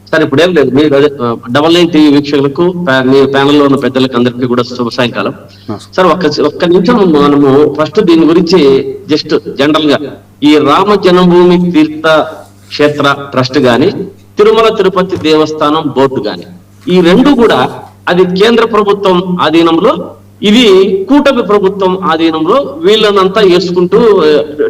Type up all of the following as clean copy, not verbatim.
Sir ఇప్పుడు ఏం లేదు, మీరు డబల్9 టీవీ వీక్షకులకు మీ ప్యానెల్లో ఉన్న పెద్దలకు అందరికీ కూడా శుభ సాయంకాలం. సార్ ఒక్క నిమిషం మనము ఫస్ట్ దీని గురించి జస్ట్ జనరల్ గా ఈ రామ జన్మభూమి తీర్థ క్షేత్ర ట్రస్ట్ గాని తిరుమల తిరుపతి దేవస్థానం బోర్డు గాని ఈ రెండు కూడా అది కేంద్ర ప్రభుత్వం ఆధీనంలో, ఇది కూటమి ప్రభుత్వం ఆధీనంలో వీళ్ళనంతా వేసుకుంటూ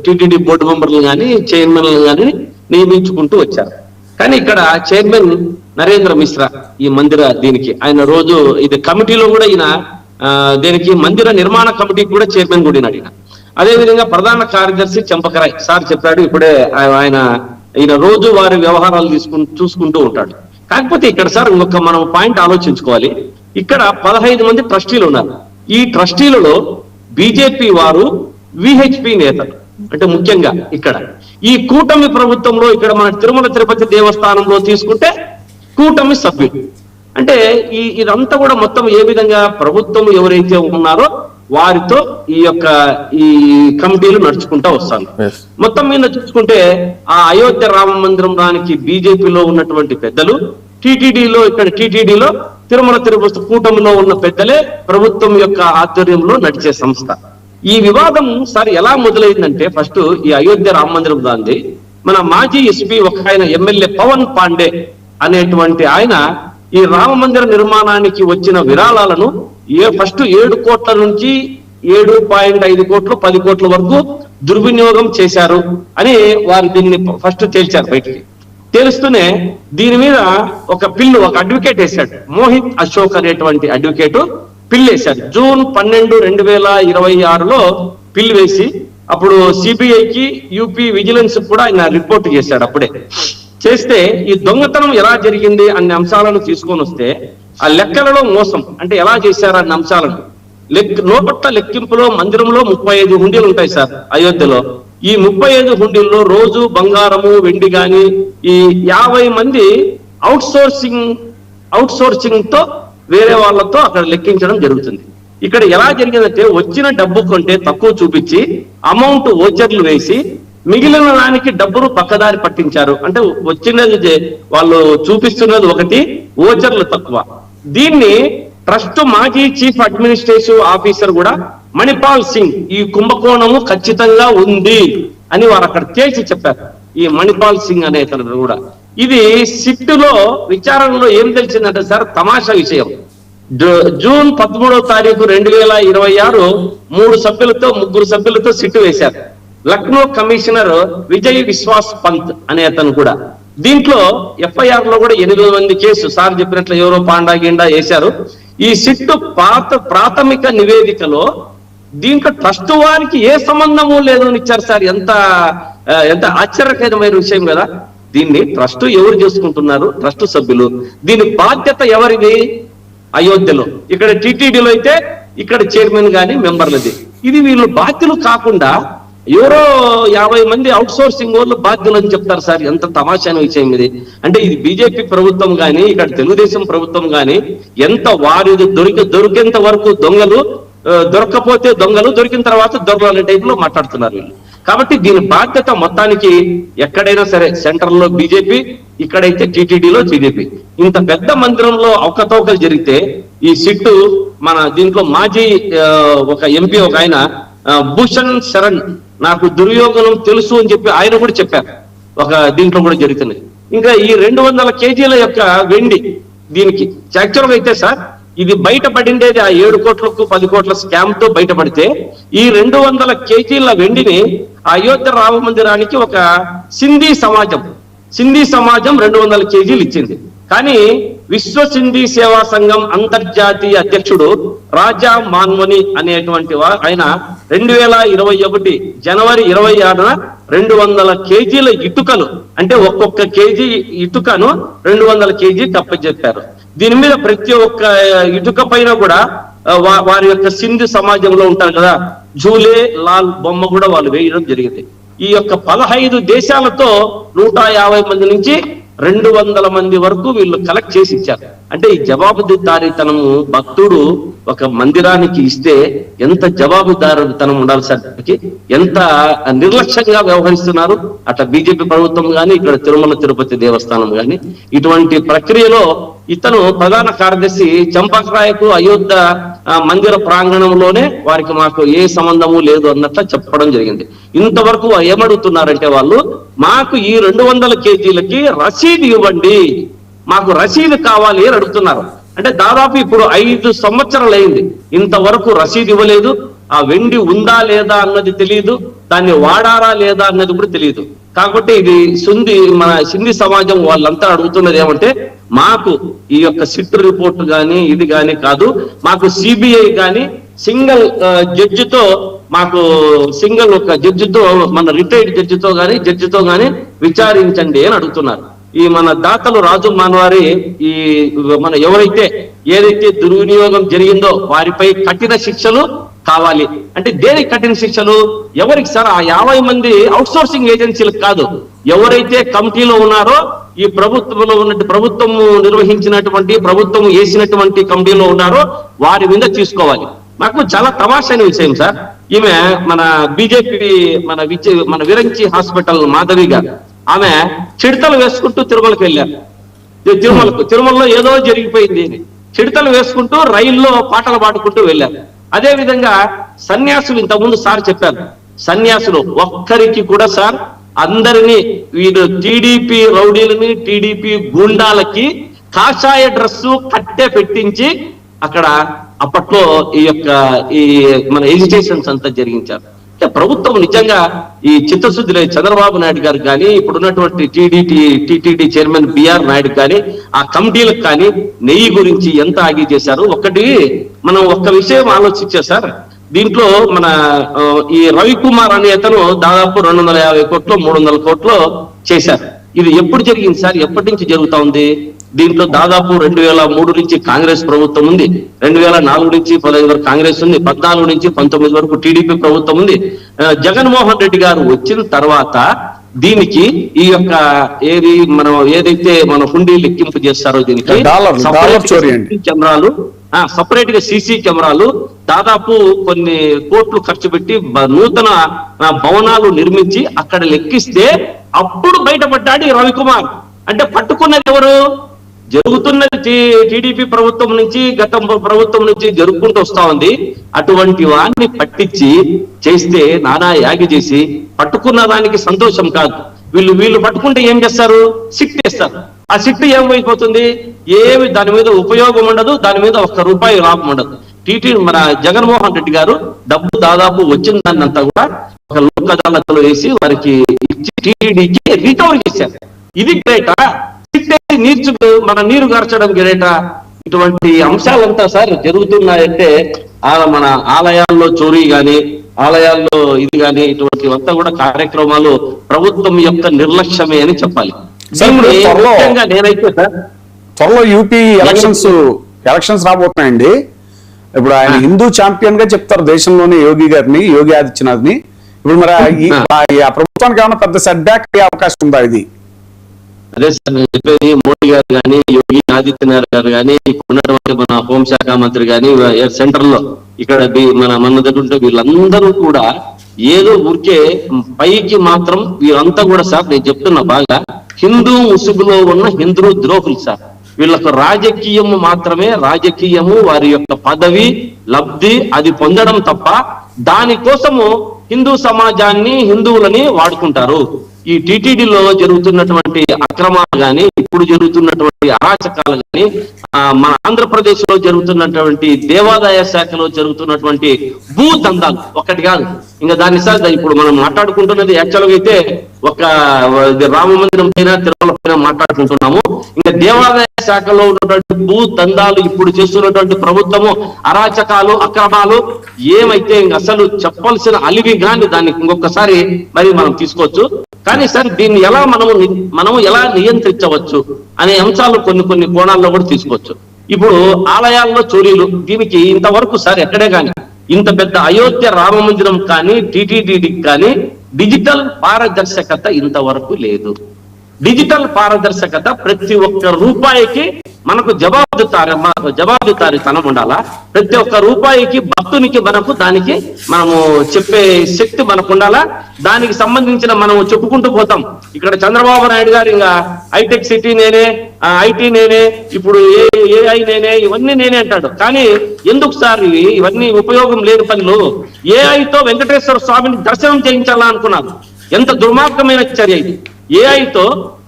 టిటిడి బోర్డు మెంబర్లు కానీ చైర్మన్లు కానీ నియమించుకుంటూ వచ్చారు. కానీ ఇక్కడ చైర్మన్ నరేంద్ర మిశ్రా ఈ మందిర దీనికి ఆయన రోజు ఇది కమిటీలో కూడా ఈయన దీనికి మందిర నిర్మాణ కమిటీకి కూడా చైర్మన్ కూడా ఈయన. అదేవిధంగా ప్రధాన కార్యదర్శి చంపకరాయ్ సార్ చెప్పాడు ఇప్పుడే, ఈయన రోజు వారి వ్యవహారాలు చూసుకుంటూ ఉంటాడు. కాకపోతే ఇక్కడ సార్ ఇంకొక మనం పాయింట్ ఆలోచించుకోవాలి. ఇక్కడ 15 మంది ట్రస్టీలు ఉన్నారు. ఈ ట్రస్టీలలో బీజేపీ వారు విహెచ్పి నేతలు, అంటే ముఖ్యంగా ఇక్కడ ఈ కూటమి ప్రభుత్వంలో ఇక్కడ మన తిరుమల తిరుపతి దేవస్థానంలో తీసుకుంటే కూటమి సభ్యులు. అంటే ఇదంతా కూడా మొత్తం ఏ విధంగా ప్రభుత్వం ఎవరైతే ఉన్నారో వారితో ఈ కమిటీలు నడుచుకుంటా వస్తాను. మొత్తం మీద చూసుకుంటే ఆ అయోధ్య రామ మందిరం దానికి బీజేపీలో ఉన్నటువంటి పెద్దలు, టీటీడీలో తిరుమల తిరుపతి కూటమిలో ఉన్న పెద్దలే ప్రభుత్వం యొక్క ఆధ్వర్యంలో నడిచే సంస్థ. ఈ వివాదం సార్ ఎలా మొదలైందంటే ఫస్ట్ ఈ అయోధ్య రామ మందిరం దాన్ని మన మాజీ ఎస్పీ ఒక ఆయన ఎమ్మెల్యే పవన్ పాండే అనేటువంటి ఆయన ఈ రామ మందిర నిర్మాణానికి వచ్చిన విరాళాలను ఫస్ట్ 7 కోట్ల నుంచి 7.5 కోట్లు 10 కోట్ల వరకు దుర్వినియోగం చేశారు అని వారు దీన్ని ఫస్ట్ తేల్చారు. బయటికి తెలుస్తూనే దీని మీద ఒక అడ్వకేట్ వేశాడు, మోహిత్ అశోక్ అనేటువంటి అడ్వకేట్ పిల్లు వేశాడు. జూన్ 12, 2026లో పిల్లు వేసి అప్పుడు సిబిఐకి యూపీ విజిలెన్స్ కూడా ఆయన రిపోర్ట్ చేశాడు. అప్పుడే చేస్తే ఈ దొంగతనం ఎలా జరిగింది అనే అంశాలను తీసుకొని వస్తే ఆ లెక్కలలో మోసం అంటే ఎలా చేశారు అన్న అంశాలను నోట్ల లెక్కింపులో మందిరంలో 35 హుండీలు ఉంటాయి సార్ అయోధ్యలో. ఈ 35 హుండీల్లో రోజు బంగారము వెండి గాని ఈ 50 మంది అవుట్ సోర్సింగ్ తో వేరే వాళ్ళతో అక్కడ లెక్కించడం జరుగుతుంది. ఇక్కడ ఎలా జరిగిందంటే వచ్చిన డబ్బు కొంటే తక్కువ చూపించి అమౌంట్ ఓచర్లు వేసి మిగిలిన దానికి డబ్బును పక్కదారి పట్టించారు. అంటే వచ్చినది వాళ్ళు చూపిస్తున్నది ఒకటి, ఓచర్లు తక్కువ. దీన్ని ట్రస్ట్ మాజీ చీఫ్ అడ్మినిస్ట్రేటివ్ ఆఫీసర్ కూడా మణిపాల్ సింగ్ ఈ కుంభకోణము ఖచ్చితంగా ఉంది అని వారు అక్కడ తేల్చి చెప్పారు. ఈ మణిపాల్ సింగ్ అనే అతను కూడా ఇది సిట్టులో విచారణలో ఏం తెలిసిందంటే సార్ తమాషా విషయం. జూన్ 13వ తారీఖు 2026 3 సభ్యులతో సిట్టు వేశారు. లక్నో కమిషనర్ విజయ్ విశ్వాస్ పంత్ అనే అతను కూడా దీంట్లో FIR లో కూడా 8 మంది కేసు సార్ చెప్పినట్లు ఎవరో పాండా గిండా వేశారు. ఈ సిట్టు ప్రాథమిక నివేదికలో దీంట్లో ట్రస్ట్ వారికి ఏ సంబంధము లేదు అని ఇచ్చారు సార్. ఎంత ఆశ్చర్యకరమైన విషయం కదా. దీన్ని ట్రస్ట్ ఎవరు చేసుకుంటున్నారు? ట్రస్ట్ సభ్యులు. దీని బాధ్యత ఎవరిది? అయోధ్యలో. ఇక్కడ టీటీడీలో అయితే ఇక్కడ చైర్మన్ గాని మెంబర్లది. ఇది వీళ్ళు బాధ్యులు కాకుండా ఎవరో 50 మంది అవుట్ సోర్సింగ్ వాళ్ళు బాధ్యులు అని చెప్తారు సార్. ఎంత తమాషైన విషయం ఇది. అంటే ఇది బీజేపీ ప్రభుత్వం గాని ఇక్కడ తెలుగుదేశం ప్రభుత్వం గాని ఎంత వారి దొరికేంత వరకు దొంగలు, దొరకపోతే దొంగలు, దొరికిన తర్వాత దొంగల టైప్ లో మాట్లాడుతున్నారు వీళ్ళు. కాబట్టి దీని బాధ్యత మొత్తానికి ఎక్కడైనా సరే సెంట్రల్ లో బీజేపీ, ఇక్కడైతే టీటీడీలో టీడీపీ. ఇంత పెద్ద మందిరంలో అవకతవకలు జరిగితే ఈ సిట్టు మన దీంట్లో మాజీ ఒక ఎంపీ ఒక ఆయన భూషణ్ శరణ్ నాకు దుర్యోగనం తెలుసు అని చెప్పి ఆయన కూడా చెప్పారు. దీంట్లో కూడా జరుగుతున్నాయి. ఇంకా ఈ 200 కేజీల యొక్క వెండి దీనికి యాక్చువల్గా అయితే సార్ ఇది బయటపడిండేది ఆ 7 కోట్లకు 10 కోట్ల స్కామ్ తో బయటపడితే ఈ 200 కేజీల వెండిని అయోధ్య రామ మందిరానికి ఒక సింధీ సమాజం 200 కేజీలు ఇచ్చింది. కానీ విశ్వ సింధీ సేవా సంఘం అంతర్జాతీయ అధ్యక్షుడు రాజా మాన్వని అనేటువంటి ఆయన 2021 జనవరి 26న 200 కేజీల ఇటుకలు అంటే ఒక్కొక్క కేజీ ఇటుకను 200 కేజీ తప్పచెప్పారు. దీని మీద ప్రతి ఒక్క ఇటుక పైన కూడా వారి యొక్క సింధు సమాజంలో ఉంటారు కదా జూలే లాల్ బొమ్మ కూడా వాళ్ళు వేయడం జరిగింది. ఈ యొక్క 15 దేశాలతో 150 మంది నుంచి 200 మంది వరకు వీళ్ళు కలెక్ట్ చేసి ఇచ్చారు. అంటే ఈ జవాబుదారీతనము భక్తుడు ఒక మందిరానికి ఇస్తే ఎంత జవాబుదారీతనం ఉండాలి సార్, ఎంత నిర్లక్ష్యంగా వ్యవహరిస్తున్నారు అట్లా బీజేపీ ప్రభుత్వం కానీ ఇక్కడ తిరుమల తిరుపతి దేవస్థానం కానీ. ఇటువంటి ప్రక్రియలో ఇతను ప్రధాన కార్యదర్శి చంపక్రాయకు అయోధ్య మందిర ప్రాంగణంలోనే వారికి మాకు ఏ సంబంధము లేదు అన్నట్ల చెప్పడం జరిగింది. ఇంతవరకు ఏమడుగుతున్నారంటే వాళ్ళు, మాకు ఈ 200 కేజీలకి రసీదు ఇవ్వండి, మాకు రసీదు కావాలి అని అడుగుతున్నారు. అంటే దాదాపు ఇప్పుడు 5 సంవత్సరాలు అయింది, ఇంతవరకు రసీదు ఇవ్వలేదు. ఆ వెండి ఉందా లేదా అన్నది తెలియదు, దాన్ని వాడారా లేదా అన్నది కూడా తెలియదు. కాబట్టి ఇది మన సింధీ సమాజం వాళ్ళంతా అడుగుతున్నది ఏమంటే, మాకు ఈ యొక్క సిట్ రిపోర్ట్ కానీ ఇది కానీ కాదు, మాకు సిబిఐ కానీ సింగిల్ జడ్జితో, మాకు సింగిల్ ఒక జడ్జితో, మన రిటైర్డ్ జడ్జితో కానీ విచారించండి అని అడుగుతున్నారు. ఈ మన దాతలు రాజు మానవారి ఈ మన ఏదైతే దుర్వినియోగం జరిగిందో వారిపై కఠిన శిక్షలు కావాలి. అంటే దేనికి కఠిన శిక్షలు? ఎవరికి సార్? ఆ 50 మంది అవుట్ సోర్సింగ్ ఏజెన్సీలకు కాదు, ఎవరైతే కమిటీలో ఉన్నారో ఈ ప్రభుత్వంలో ఉన్నట్టు ప్రభుత్వం నిర్వహించినటువంటి ప్రభుత్వం వేసినటువంటి కమిటీలో ఉన్నారో వారి మీద తీసుకోవాలి. నాకు చాలా తమాషైన విషయం సార్, ఈమె మన బీజేపీ మన విరంచి హాస్పిటల్ మాధవి గారు, ఆమె చిడతలు వేసుకుంటూ తిరుమలకు వెళ్ళారు. తిరుమలలో ఏదో జరిగిపోయింది, చిడతలు వేసుకుంటూ రైల్లో పాటలు పాడుకుంటూ వెళ్ళారు. అదే విధంగా సన్యాసులు, ఇంతకుముందు సార్ చెప్పారు, సన్యాసులు ఒక్కరికి కూడా సార్ అందరినీ వీరు టీడీపీ రౌడీలని టీడీపీ గూండాలకి కాషాయ డ్రెస్సు కట్టె పెట్టించి అక్కడ అప్పట్లో ఈ మన ఎడ్యుకేషన్స్ అంతా జరిగించారు. అంటే ప్రభుత్వం నిజంగా ఈ చిత్తశుద్ధి లేదు. చంద్రబాబు నాయుడు గారు కానీ ఇప్పుడున్నటువంటి టీటీడీ చైర్మన్ బిఆర్ నాయుడు కానీ ఆ కమిటీలకు కానీ నెయ్యి గురించి ఎంత ఆగి చేశారు. మనం ఒక్క విషయం ఆలోచించే సార్, దీంట్లో మన ఈ రవికుమార్ అనే అతను దాదాపు 250 కోట్లు 300 కోట్లు చేశారు. ఇది ఎప్పుడు జరిగింది సార్? ఎప్పటి నుంచి జరుగుతా ఉంది? దీంట్లో దాదాపు 2003 నుంచి కాంగ్రెస్ ప్రభుత్వం ఉంది, 2004 నుంచి 15 వరకు కాంగ్రెస్ ఉంది, 14 నుంచి 19 వరకు టీడీపీ ప్రభుత్వం ఉంది. జగన్మోహన్ రెడ్డి గారు వచ్చిన తర్వాత దీనికి ఈ యొక్క ఏదైతే మన హుండీ లెక్కింపు చేస్తారో దీనికి కెమెరాలు, సపరేట్ గా సీసీ కెమెరాలు, దాదాపు కొన్ని కోట్లు ఖర్చు పెట్టి నూతన భవనాలు నిర్మించి అక్కడ లెక్కిస్తే అప్పుడు బయటపడ్డాడు ఈ రవికుమార్. అంటే పట్టుకున్నది ఎవరు? జరుగుతున్నది టీడీపీ ప్రభుత్వం నుంచి, గత ప్రభుత్వం నుంచి జరుపుకుంటూ వస్తా ఉంది. అటువంటి వాడిని పట్టించి చేస్తే నానా యాగి చేసి పట్టుకున్న దానికి సంతోషం కాదు. వీళ్ళు పట్టుకుంటే ఏం చేస్తారు? సిట్ చేస్తారు. ఆ సిట్ ఏమైపోతుంది? ఏమి దాని మీద ఉపయోగం ఉండదు, దాని మీద ₹1 లాభం ఉండదు. మన జగన్మోహన్ రెడ్డి గారు డబ్బు దాదాపు వచ్చిన దాన్నంతా కూడా ఒక లోక్ అదాలత్లో వేసి వారికి ఇచ్చి టీటీడీకి రికవరీ చేశారు. ఇది గ్రేటా? నీరు గార్చడం గ్రేటా? ఇటువంటి అంశాలంతా సార్ జరుగుతున్నాయంటే మన ఆలయాల్లో చోరీ గాని, ఆలయాల్లో ఇది గాని, ఇటువంటివంతా కూడా కార్యక్రమాలు ప్రభుత్వం యొక్క నిర్లక్ష్యమే అని చెప్పాలి. నేనైతే సార్ త్వరలో యూపీ ఎలక్షన్స్ రాబోతున్నాయండి. ఇప్పుడు ఆయన హిందూ ఛాంపియన్ గా చెప్తారు దేశంలోనే యోగి ఆదిత్యనాథ్ ని. ఇప్పుడు మరి ఆ ప్రభుత్వానికి ఏమైనా పెద్ద సెట్ బ్యాక్ అయ్యే అవకాశం ఉందా? ఇది అదే సార్ నేను చెప్పేది. మోడీ గారు కానీ, యోగి ఆదిత్యనాథ్ గారు కానీ, ఉన్నటువంటి మన హోంశాఖ మంత్రి కానీ, సెంటర్ లో ఇక్కడ మన దగ్గర ఉంటే వీళ్ళందరూ కూడా ఏదో ఊరికే పైకి మాత్రం వీళ్ళంతా కూడా సార్ నేను చెప్తున్నా బాగా హిందూ ముసుగులో ఉన్న హిందూ ద్రోహులు సార్. వీళ్ళకు రాజకీయము మాత్రమే, రాజకీయము వారి యొక్క పదవి లబ్ధి అది పొందడం తప్ప దానికోసము హిందూ సమాజాన్ని హిందువులని వాడుకుంటారు. ఈ టీటీడీలో జరుగుతున్నటువంటి అక్రమాలు కానీ, ఇప్పుడు జరుగుతున్నటువంటి అరాచకాలు కానీ, మన ఆంధ్రప్రదేశ్ లో జరుగుతున్నటువంటి దేవాదాయ శాఖలో జరుగుతున్నటువంటి భూ దందాలు ఒకటి కాదు. ఇంకా దాన్ని సార్ ఇప్పుడు మనం మాట్లాడుకుంటున్నది యాక్చువల్గా అయితే ఒక రామ మందిరం పైన, తిరుమల పైన మాట్లాడుకుంటున్నాము. ఇంకా దేవాదాయ శాఖలో ఉన్నటువంటి భూ దందాలు ఇప్పుడు చేస్తున్నటువంటి ప్రభుత్వము అరాచకాలు అక్రమాలు ఏమైతే ఇంక అసలు చెప్పాల్సిన అలివి కానీ దాన్ని ఇంకొకసారి మరి మనం తీసుకోవచ్చు. కానీ సార్ దీన్ని ఎలా మనము ఎలా నియంత్రించవచ్చు అనే అంశాలు కొన్ని కోణాల్లో కూడా తీసుకోవచ్చు. ఇప్పుడు ఆలయాల్లో చోరీలు, దీనికి ఇంతవరకు సార్ ఎక్కడే కానీ ఇంత పెద్ద అయోధ్య రామ మందిరం కానీ టీటీడీకి కానీ డిజిటల్ పారదర్శకత ఇంతవరకు లేదు. డిజిటల్ పారదర్శకత, ప్రతి ఒక్క రూపాయికి మనకు జవాబుదారీతనం ఉండాలా. ప్రతి ఒక్క రూపాయికి భక్తునికి మనకు దానికి మనము చెప్పే శక్తి మనకు ఉండాలా. దానికి సంబంధించిన మనం చెప్పుకుంటూ పోతాం. ఇక్కడ చంద్రబాబు నాయుడు గారు ఇంకా హైటెక్ సిటీ నేనే, ఐటీ నేనే, ఇప్పుడు ఏఐ నేనే, ఇవన్నీ నేనే అంటాడు. కానీ ఎందుకు సార్ ఇవన్నీ ఉపయోగం లేని పనులు? ఏఐతో వెంకటేశ్వర స్వామిని దర్శనం చేయించాలా అనుకున్నారు. ఎంత దుర్మార్గమైన చర్య ఇది. ఏఐతో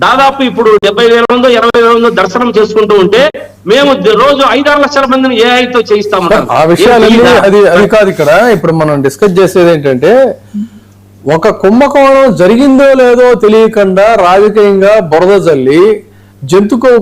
దాదాపు ఇప్పుడు 70,000 మందో 20,000 మందో దర్శనం చేసుకుంటూ ఉంటే మేము రోజు 5-6 లక్షల మందిని ఏఐతో చేయిస్తాము. ఆ విషయాలన్నీ అది కాదు. ఇక్కడ ఇప్పుడు మనం డిస్కస్ చేసేది ఏంటంటే, ఒక కుంభకోణం జరిగిందో లేదో తెలియకుండా రాజకీయంగా బురద జల్లి జంతుకోవ